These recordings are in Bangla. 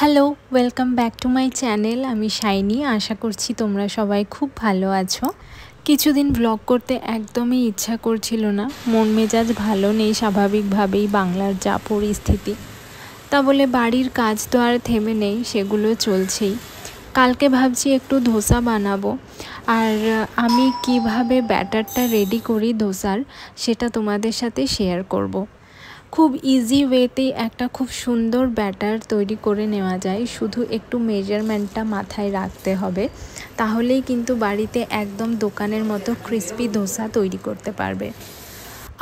Hello, welcome back to my channel. আমি শাইনি। আশা করছি তোমরা সবাই খুব ভালো আছো। কিছুদিন ব্লগ করতে একদমই ইচ্ছা করছিল না, মন মেজাজ ভালো নেই স্বাভাবিকভাবেই, বাংলার যা পরিস্থিতি। তা বলে বাড়ির কাজ তো আর থেমে নেই, সেগুলো চলছেই। কালকে ভাবছি একটু ধোসা বানাবো, আর আমি কিভাবে ব্যাটারটা রেডি করি ধোসার সেটা তোমাদের সাথে শেয়ার করব। খুব ইজি ওয়েতেই একটা খুব সুন্দর ব্যাটার তৈরি করে নেওয়া যায়, শুধু একটু মেজারমেন্টটা মাথায় রাখতে হবে, তাহলেই কিন্তু বাড়িতে একদম দোকানের মতো ক্রিস্পি ধোসা তৈরি করতে পারবে।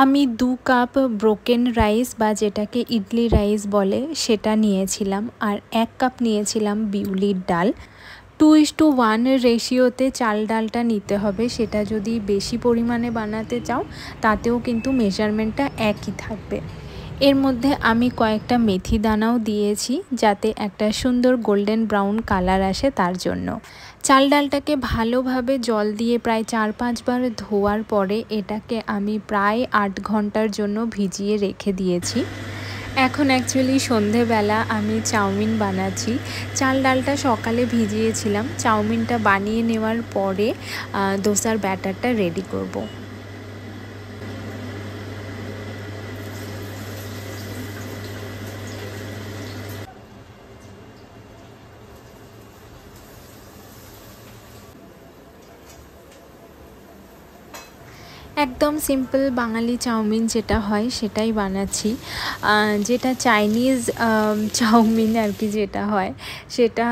আমি 2 কাপ ব্রোকেন রাইস বা যেটাকে ইডলি রাইস বলে সেটা নিয়েছিলাম, আর 1 কাপ নিয়েছিলাম বিউলির ডাল। 2:1 রেশিওতে চাল ডালটা নিতে হবে। সেটা যদি বেশি পরিমাণে বানাতে চাও তাতেও কিন্তু মেজারমেন্টটা একই থাকবে। এর মধ্যে আমি কয়েকটা মেথি দানাও দিয়েছি, যাতে একটা সুন্দর গোল্ডেন ব্রাউন কালার আসে তার জন্য। চাল ডালটাকে ভালোভাবে জল দিয়ে প্রায় 4-5 বার ধোয়ার পরে এটাকে আমি প্রায় 8 ঘন্টার জন্য ভিজিয়ে রেখে দিয়েছি। এখন অ্যাকচুয়ালি সন্ধেবেলা আমি চাউমিন বানাচ্ছি। চাল ডালটা সকালে ভিজিয়েছিলাম, চাউমিনটা বানিয়ে নেওয়ার পরে দোসার ব্যাটারটা রেডি করব। একদম সিম্পল বাঙালি চাউমিন যেটা হয় সেটাই বানাচ্ছি। যেটা চাইনিজ চাউমিন আর কি যেটা হয় সেটা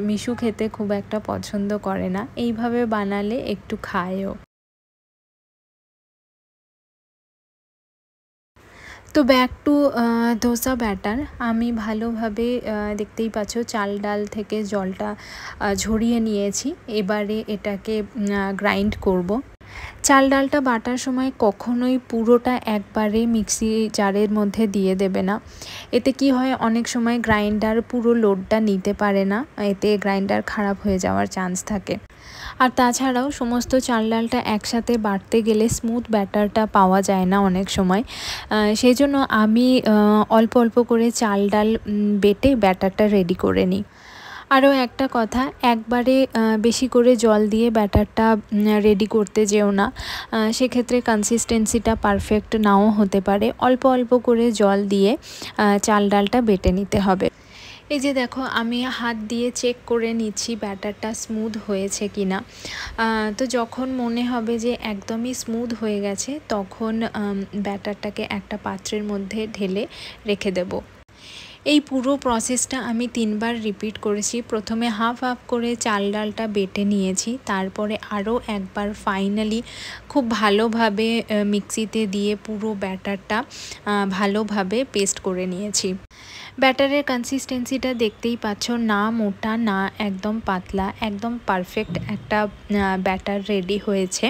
মিশু খেতে খুব একটা পছন্দ করে না, এইভাবে বানালে একটু খায়ও। তো ব্যাক টু ধোসা ব্যাটার। আমি ভালোভাবে দেখতেই পাচ্ছ চাল ডাল থেকে জলটা ঝরিয়ে নিয়েছি। এবারে এটাকে গ্রাইন্ড করব। চাল ডালটা বাটার সময় কখনোই পুরোটা একবারে মিক্সি জারের মধ্যে দিয়ে দেবে না। এতে কি হয়, অনেক সময় গ্রাইন্ডার পুরো লোডটা নিতে পারে না, এতে গ্রাইন্ডার খারাপ হয়ে যাওয়ার চান্স থাকে। আর তাছাড়াও সমস্ত চাল ডালটা একসাথে বাটতে গেলে স্মুথ ব্যাটারটা পাওয়া যায় না অনেক সময়। সেই জন্য আমি অল্প অল্প করে চাল ডাল বেটে ব্যাটারটা রেডি করে নিই। আরও একটা কথা, একবারে বেশি করে জল দিয়ে ব্যাটারটা রেডি করতে যেও না, সেক্ষেত্রে কনসিস্টেন্সিটা পারফেক্ট নাও হতে পারে। অল্প অল্প করে জল দিয়ে চাল ডালটা বেটে নিতে হবে। এই যে দেখো, আমি হাত দিয়ে চেক করে নিচ্ছি ব্যাটারটা স্মুথ হয়েছে কি না। তো যখন মনে হবে যে একদমই স্মুথ হয়ে গেছে, তখন ব্যাটারটাকে একটা পাত্রের মধ্যে ঢেলে রেখে দেব। এই পুরো প্রসেসটা আমি 3 বার রিপিট করেছি। প্রথমে হাফ হাফ করে চাল ডালটা বেটে নিয়েছি, তারপরে আরও একবার ফাইনালি খুব ভালোভাবে মিক্সিতে দিয়ে পুরো ব্যাটারটা ভালোভাবে পেস্ট করে নিয়েছি। ব্যাটারের কনসিস্টেন্সিটা দেখতেই পাচ্ছ, না মোটা না একদম পাতলা, একদম পারফেক্ট একটা ব্যাটার রেডি হয়েছে।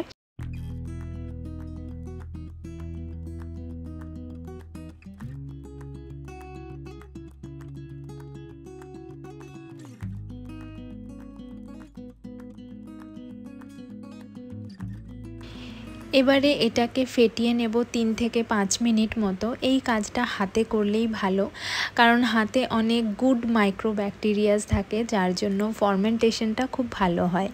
এবারে এটাকে ফেটিয়ে নেব 3 থেকে 5 মিনিট মতো। এই কাজটা হাতে করলেই ভালো, কারণ হাতে অনেক গুড মাইক্রোব্যাকটেরিয়াস থাকে, যার জন্য ফার্মেন্টেশনটা খুব ভালো হয়।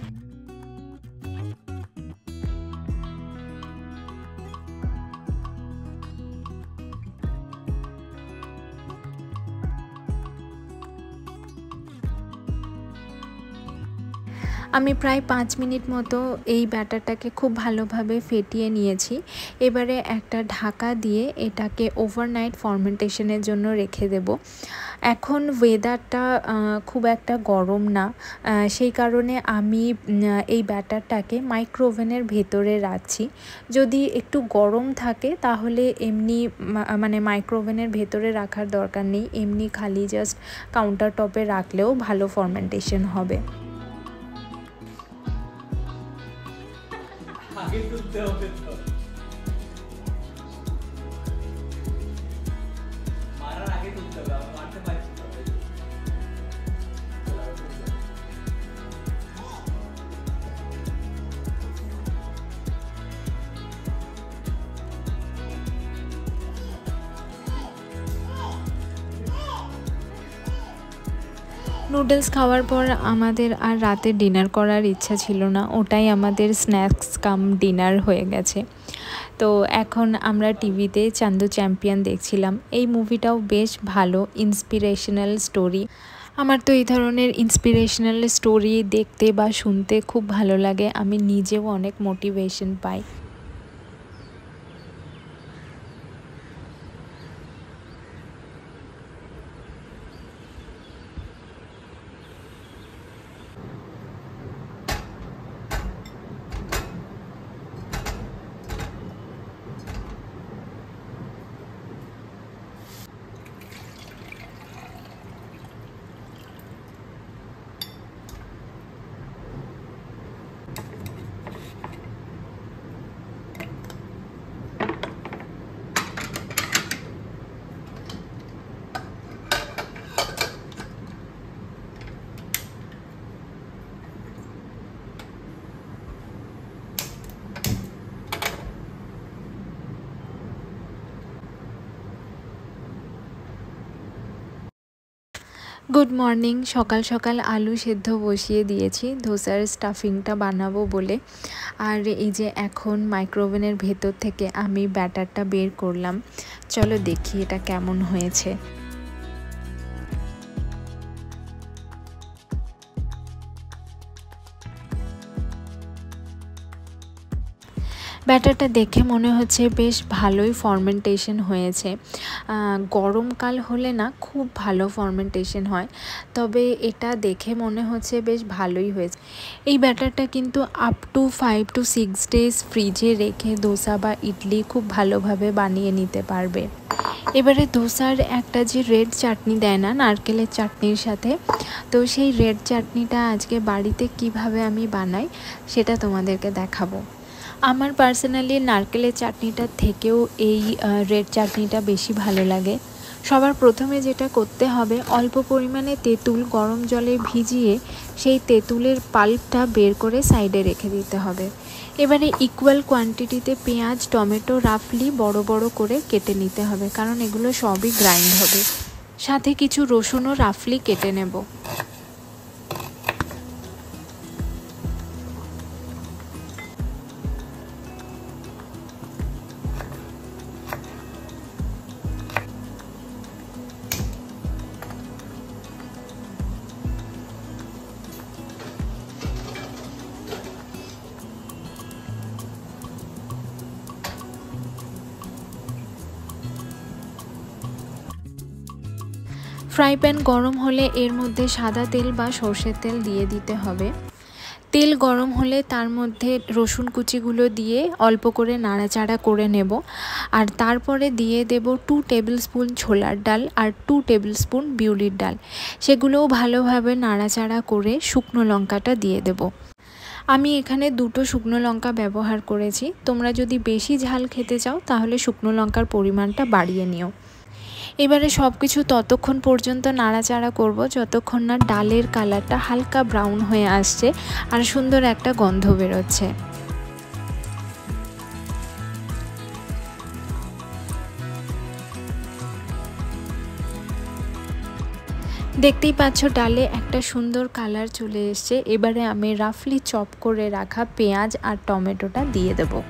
আমি প্রায় 5 মিনিট মতো এই ব্যাটারটাকে খুব ভালোভাবে ফেটিয়ে নিয়েছি। এবারে একটা ঢাকা দিয়ে এটাকে ওভারনাইট ফার্মেন্টেশনের জন্য রেখে দেব। এখন ওয়েদারটা খুব একটা গরম না, সেই কারণে আমি এই ব্যাটারটাকে মাইক্রোওভেনের ভেতরে রাখছি। যদি একটু গরম থাকে তাহলে এমনি মানে মাইক্রোওভেনের ভেতরে রাখার দরকার নেই, এমনি খালি জাস্ট কাউন্টার টপে রাখলেও ভালো ফার্মেন্টেশন হবে। আগে তুলতে হবে তো। মারার আগে তুলতে হবে, মারতে পারছি না। নুডলস খাওয়ার পর আমাদের আর রাতে ডিনার করার ইচ্ছা ছিল না, ওটাই আমাদের স্ন্যাক্স কাম ডিনার হয়ে গেছে। তো এখন আমরা টিভিতে চান্দু চ্যাম্পিয়ন দেখছিলাম। এই মুভিটাও বেশ ভালো, ইন্সপিরেশনাল স্টোরি। আমার তো এই ধরনের ইন্সপিরেশনাল স্টোরি দেখতে বা শুনতে খুব ভালো লাগে, আমি নিজেও অনেক মোটিভেশন পাই। Good morning. সকাল সকাল আলু সেদ্ধ বসিয়ে দিয়েছি ধোসার স্টাফিংটা বানাবো বলে। আর এই যে এখন মাইক্রোওভেনের ভেতর থেকে আমি ব্যাটারটা বের করলাম, চলো দেখি এটা কেমন হয়েছে। ব্যাটারটা দেখে মনে হচ্ছে বেশ ভালোই ফার্মেন্টেশন হয়েছে। গরমকাল হলে না খুব ভালো ফার্মেন্টেশন হয়, তবে এটা দেখে মনে হচ্ছে বেশ ভালোই হয়েছে। এই ব্যাটারটা কিন্তু আপ টু 5 to 6 days ফ্রিজে রেখে ধোসা বা ইডলি খুব ভালোভাবে বানিয়ে নিতে পারবে। এবারে ধোসার একটা যে রেড চাটনি দেয় না নারকেলের চাটনির সাথে, তো সেই রেড চাটনিটা আজকে বাড়িতে কিভাবে আমি বানাই সেটা তোমাদেরকে দেখাবো। আমার পার্সোনালি নারকেলের চাটনিটার থেকেও এই রেড চাটনিটা বেশি ভালো লাগে। সবার প্রথমে যেটা করতে হবে, অল্প পরিমাণে তেঁতুল গরম জলে ভিজিয়ে সেই তেঁতুলের পাল্পটা বের করে সাইডে রেখে দিতে হবে। এবারে ইকুয়াল কোয়ান্টিটিতে পেঁয়াজ টমেটো রাফলি বড় বড় করে কেটে নিতে হবে, কারণ এগুলো সবই গ্রাইন্ড হবে। সাথে কিছু রসুনও রাফলি কেটে নেব। ফ্রাই প্যান গরম হলে এর মধ্যে সাদা তেল বা সর্ষের তেল দিয়ে দিতে হবে। তেল গরম হলে তার মধ্যে রসুন কুচিগুলো দিয়ে অল্প করে নাড়াচাড়া করে নেব। আর তারপরে দিয়ে দেব 2 টেবিল স্পুন ছোলার ডাল আর 2 টেবিল স্পুন বিউলির ডাল। সেগুলোও ভালোভাবে নাড়াচাড়া করে শুকনো লঙ্কাটা দিয়ে দেব। আমি এখানে 2টো শুকনো লঙ্কা ব্যবহার করেছি, তোমরা যদি বেশি ঝাল খেতে চাও তাহলে শুকনো লঙ্কার পরিমাণটা বাড়িয়ে নিও। এবারে সব কিছু ততক্ষণ পর্যন্ত নাড়াচাড়া করব যতক্ষণ না ডালের কালারটা হালকা ব্রাউন হয়ে আসছে আর সুন্দর একটা গন্ধ বেরোচ্ছে। দেখতেই পাচ্ছ ডালে একটা সুন্দর কালার চলে এসছে। এবারে আমি রাফলি চপ করে রাখা পেঁয়াজ আর টমেটোটা দিয়ে দেবো।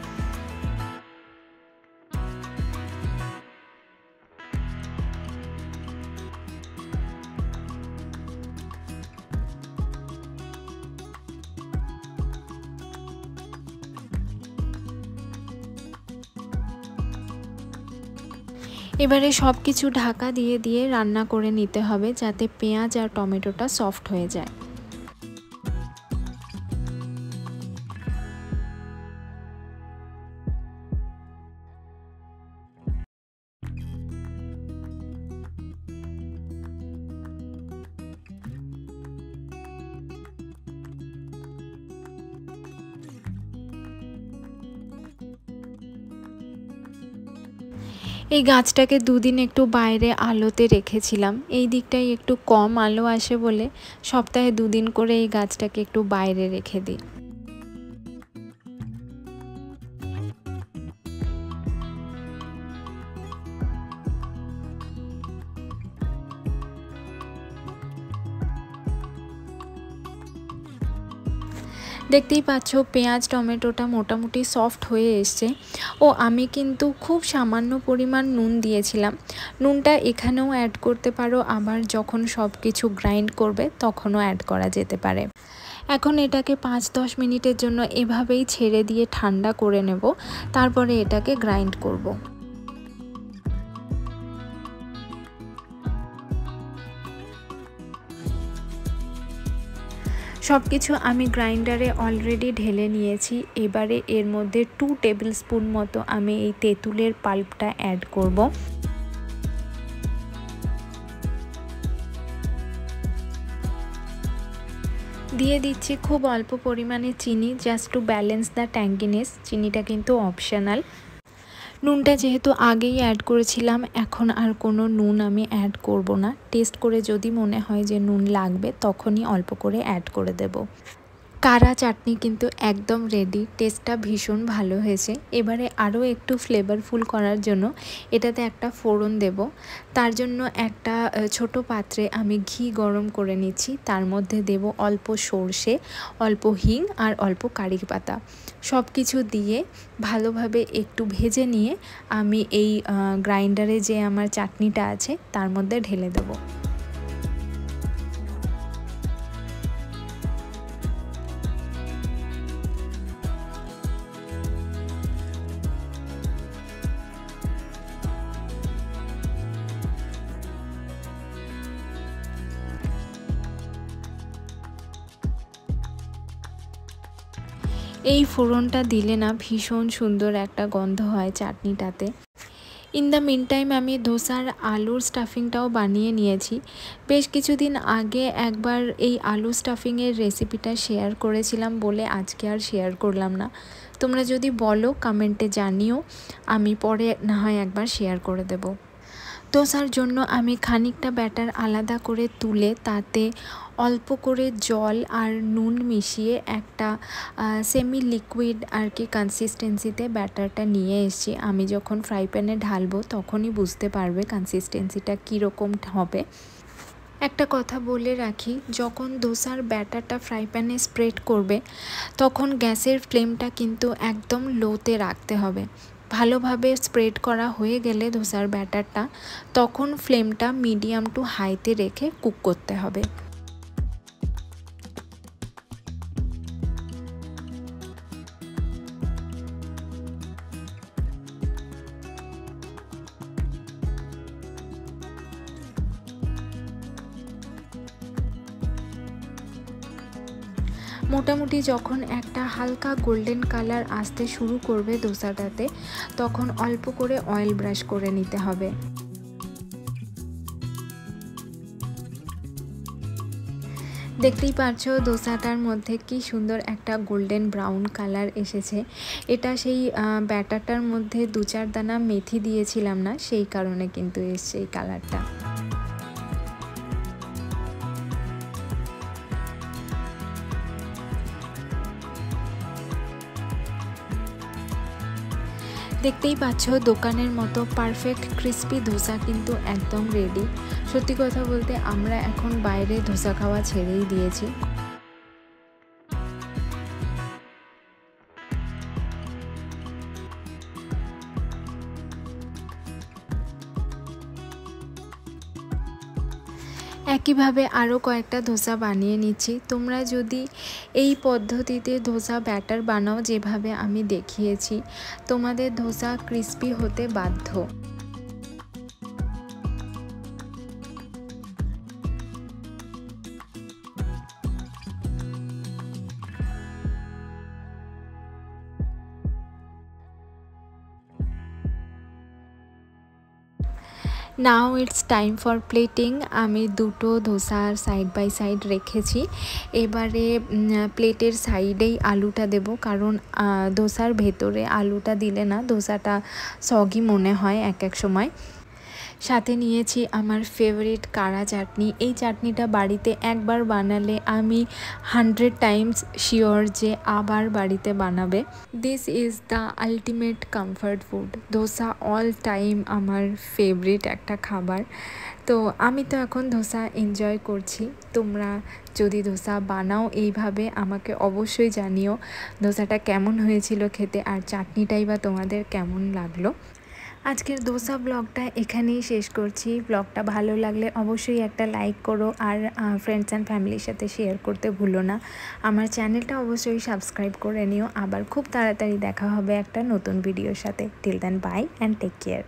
এবারে সব কিছু ঢাকা দিয়ে দিয়ে রান্না করে নিতে হবে যাতে পেঁয়াজ আর টমেটোটা সফট হয়ে যায়। এই গাছটাকে দুদিন একটু বাইরে আলোতে রেখেছিলাম, এই দিকটায় একটু কম আলো আসে বলে সপ্তাহে 2 দিন করে এই গাছটাকে একটু বাইরে রেখে দিই। দেখতেই পাচ্ছ পেঁয়াজ টমেটোটা মোটামুটি সফট হয়ে এসছে। ও আমি কিন্তু খুব সামান্য পরিমাণ নুন দিয়েছিলাম। নুনটা এখানেও অ্যাড করতে পারো, আবার যখন সব কিছু গ্রাইন্ড করবে তখনও অ্যাড করা যেতে পারে। এখন এটাকে 5-10 মিনিটের জন্য এভাবেই ছেড়ে দিয়ে ঠান্ডা করে নেব, তারপরে এটাকে গ্রাইন্ড করব। সব কিছু আমি গ্রাইন্ডারে অলরেডি ঢেলে নিয়েছি। এবারে এর মধ্যে 2 টেবিল স্পুন মতো আমি এই তেঁতুলের পাল্পটা অ্যাড করব। দিয়ে দিচ্ছি খুব অল্প পরিমাণে চিনি, জাস্ট টু ব্যালেন্স দ্য ট্যাঙ্গিনেস। চিনিটা কিন্তু অপশনাল। নুনটা যেহেতু আগেই অ্যাড করেছিলাম, এখন আর কোনো নুন আমি অ্যাড করব না। টেস্ট করে যদি মনে হয় যে নুন লাগবে তখনই অল্প করে অ্যাড করে দেব। কারা চাটনি কিন্তু একদম রেডি। টেস্টটা ভীষণ ভালো হয়েছে। এবারে আরও একটু ফ্লেভারফুল করার জন্য এটাতে একটা ফোড়ন দেব। তার জন্য একটা ছোট পাত্রে আমি ঘি গরম করে নিচ্ছি। তার মধ্যে দেব অল্প সর্ষে, অল্প হিং আর অল্প কারি পাতা। সব কিছু দিয়ে ভালোভাবে একটু ভেজে নিয়ে আমি এই গ্রাইন্ডারে যে আমার চাটনিটা আছে তার মধ্যে ঢেলে দেবো। এই ফোড়নটা দিলে না ভীষণ সুন্দর একটা গন্ধ হয় চাটনিটাতে। ইন দ্য মিন টাইম আমি ধোসার আলুর স্টাফিংটাও বানিয়ে নিয়েছি। বেশ কিছুদিন আগে একবার এই আলু স্টাফিংয়ের রেসিপিটা শেয়ার করেছিলাম বলে আজকে আর শেয়ার করলাম না। তোমরা যদি বলো কমেন্টে জানিও, আমি পরে না হয় একবার শেয়ার করে দেব। ধোসার জন্য আমি খানিকটা ব্যাটার আলাদা করে তুলে তাতে অল্প করে জল আর নুন মিশিয়ে একটা সেমি লিকুইড আর কি কনসিস্টেন্সিতে ব্যাটারটা নিয়ে এসেছি। আমি যখন ফ্রাই প্যানে ঢালবো তখনই বুঝতে পারবে কনসিস্টেন্সিটা কীরকম হবে। একটা কথা বলে রাখি, যখন ধোসার ব্যাটারটা ফ্রাই প্যানে স্প্রেড করবে তখন গ্যাসের ফ্লেমটা কিন্তু একদম লোতে রাখতে হবে। ভালোভাবে স্প্রেড করা হয়ে গেলে ধোসার ব্যাটারটা, তখন ফ্লেমটা মিডিয়াম টু হাইতে রেখে কুক করতে হবে। মোটামুটি যখন একটা হালকা গোল্ডেন কালার আসতে শুরু করবে ধোসাটাতে, তখন অল্প করে অয়েল ব্রাশ করে নিতে হবে। দেখতেই পাচ্ছো ধোসাটার মধ্যে কি সুন্দর একটা গোল্ডেন ব্রাউন কালার এসেছে। এটা সেই ব্যাটারটার মধ্যে 2-4 দানা মেথি দিয়েছিলাম না, সেই কারণে কিন্তু এসছে এই কালারটা। দেখতেই পাচ্ছ দোকানের মতো পারফেক্ট ক্রিস্পি ধোসা কিন্তু একদম রেডি। সত্যি কথা বলতে আমরা এখন বাইরে ধোসা খাওয়া ছেড়েই দিয়েছি। একইভাবে আরও কয়েকটা ধোসা বানিয়ে নিচ্ছি। তোমরা যদি এই পদ্ধতিতে ধোসা ব্যাটার বানাও যেভাবে আমি দেখিয়েছি, তোমাদের ধোসা ক্রিস্পি হতে বাধ্য। Now it's time for plating. আমি দুটো ধোসা সাইড বাই সাইড রেখেছি। এবারে প্লেটের সাইডেই আলুটা দেব, কারণ ধোসার ভেতরে আলুটা দিলে না ধোসাটা সগি মনে হয় এক এক সময়। সাথে নিয়েছি আমার ফেভারিট কারা চাটনি। এই চাটনিটা বাড়িতে একবার বানালে আমি 100 টাইমস শিওর যে আবার বাড়িতে বানাবে। This is the ultimate comfort food. Dosa all time আমার ফেভারিট একটা খাবার। তো আমি তো এখন ধোসা এনজয় করছি। তোমরা যদি ধোসা বানাও এইভাবে আমাকে অবশ্যই জানিও ধোসাটা কেমন হয়েছিল খেতে, আর চাটনিটাই বা তোমাদের কেমন লাগলো। আজকের ধোসা ব্লগটা এখানেই শেষ করছি। ব্লগটা ভালো লাগলে অবশ্যই একটা লাইক করো, আর ফ্রেন্ডস অ্যান্ড ফ্যামিলির সাথে শেয়ার করতে ভুলো না। আমার চ্যানেলটা অবশ্যই সাবস্ক্রাইব করে নিও। আবার খুব তাড়াতাড়ি দেখা হবে একটা নতুন ভিডিওর সাথে। Till then bye and take care.